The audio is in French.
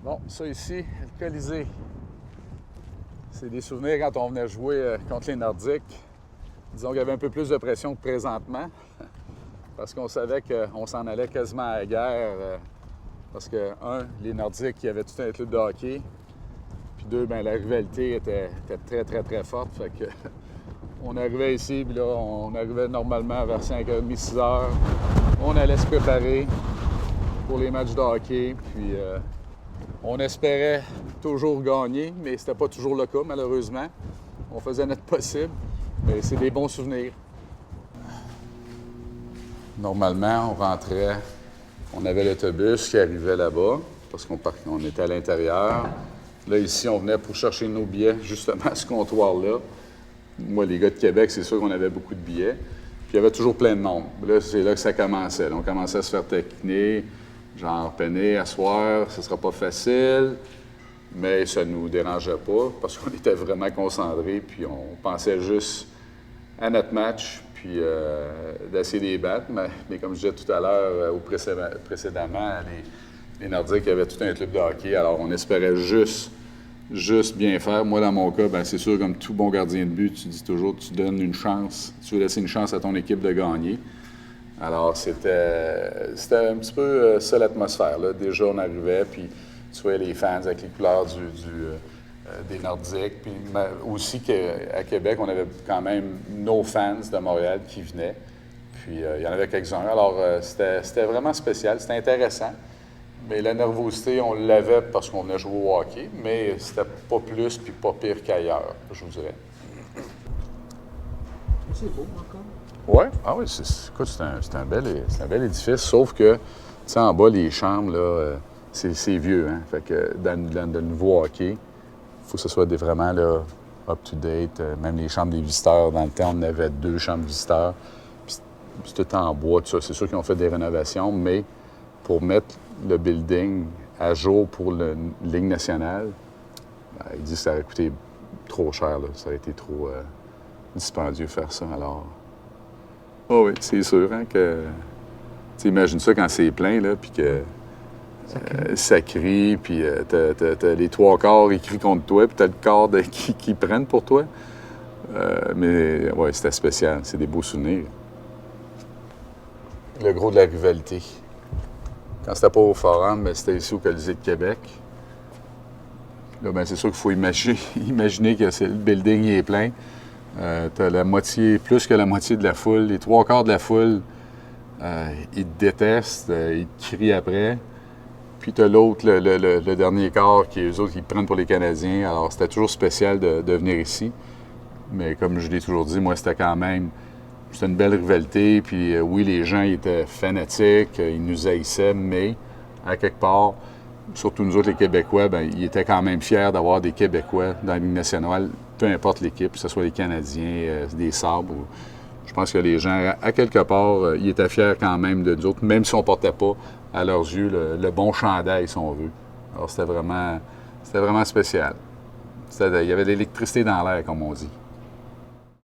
Bon, ça ici, le Colisée. C'est des souvenirs quand on venait jouer contre les Nordiques. Disons qu'il y avait un peu plus de pression que présentement, parce qu'on savait qu'on s'en allait quasiment à la guerre. Parce que, un, les Nordiques, il y avait tout un club de hockey. Puis deux, bien, la rivalité était très, très, très forte. Fait que on arrivait ici, puis là, on arrivait normalement vers 5h30, 6h. On allait se préparer pour les matchs de hockey. Puis on espérait toujours gagner, mais c'était pas toujours le cas, malheureusement. On faisait notre possible, mais c'est des bons souvenirs. Normalement, on rentrait, on avait l'autobus qui arrivait là-bas, parce qu'on était à l'intérieur. Là, ici, on venait pour chercher nos billets, justement, à ce comptoir-là. Moi, les gars de Québec, c'est sûr qu'on avait beaucoup de billets. Puis il y avait toujours plein de monde. Là, c'est là que ça commençait. Là, on commençait à se faire taquiner, genre, peiner, asseoir, ce sera pas facile. Mais ça ne nous dérangeait pas, parce qu'on était vraiment concentrés, puis on pensait juste à notre match, puis d'essayer de les battre. Mais comme je disais tout à l'heure, précédemment, les Nordiques avaient tout un club de hockey, alors on espérait juste bien faire. Moi, dans mon cas, bien, c'est sûr, comme tout bon gardien de but, tu dis toujours, tu donnes une chance, tu veux laisser une chance à ton équipe de gagner. Alors, c'était un petit peu ça l'atmosphère, là. Déjà, on arrivait, puis tu voyais les fans avec les couleurs des Nordiques. Puis aussi qu'à Québec, on avait quand même nos fans de Montréal qui venaient. Puis il y en avait quelques-uns. Alors, c'était vraiment spécial, c'était intéressant. Mais la nervosité, on l'avait parce qu'on venait jouer au hockey, mais c'était pas plus puis pas pire qu'ailleurs, je vous dirais. C'est beau encore. Oui, ah oui, écoute, c'est un bel édifice, sauf que, tu sais, en bas, les chambres, là, c'est vieux, hein? Fait que dans le nouveau hockey, il faut que ce soit vraiment, là, up-to-date. Même les chambres des visiteurs, dans le temps, on avait 2 chambres visiteurs. Puis c'est tout en bois, tout ça. C'est sûr qu'ils ont fait des rénovations, mais pour mettre le building à jour pour la Ligue nationale, ben, ils disent que ça aurait coûté trop cher, là. Ça aurait été trop dispendieux faire ça, alors... Oh oui, c'est sûr, hein, que... Tu imagines ça quand c'est plein, là, puis que ça crie, puis t'as les 3/4, ils crient contre toi, puis t'as le quart qui prennent pour toi. Mais oui, c'était spécial. C'est des beaux souvenirs. Le gros de la rivalité. Quand c'était pas au Forum, bien, c'était ici au Colisée de Québec. Là, bien, c'est sûr qu'il faut imaginer que le building est plein. T'as la moitié, plus que la moitié de la foule. Les 3/4 de la foule, ils te détestent, ils te crient après. Puis t'as l'autre, le dernier quart, qui eux autres, qui prennent pour les Canadiens. Alors, c'était toujours spécial de venir ici. Mais comme je l'ai toujours dit, moi, c'était une belle rivalité. Puis oui, les gens ils étaient fanatiques, ils nous haïssaient, mais à quelque part, surtout nous autres, les Québécois, bien, ils étaient quand même fiers d'avoir des Québécois dans la Ligue nationale, peu importe l'équipe, que ce soit les Canadiens, des Sabres. Je pense que les gens, à quelque part, ils étaient fiers quand même de nous autres, même si on ne portait pas, à leurs yeux, le bon chandail, si on veut. Alors, c'était vraiment spécial. Il y avait de l'électricité dans l'air, comme on dit.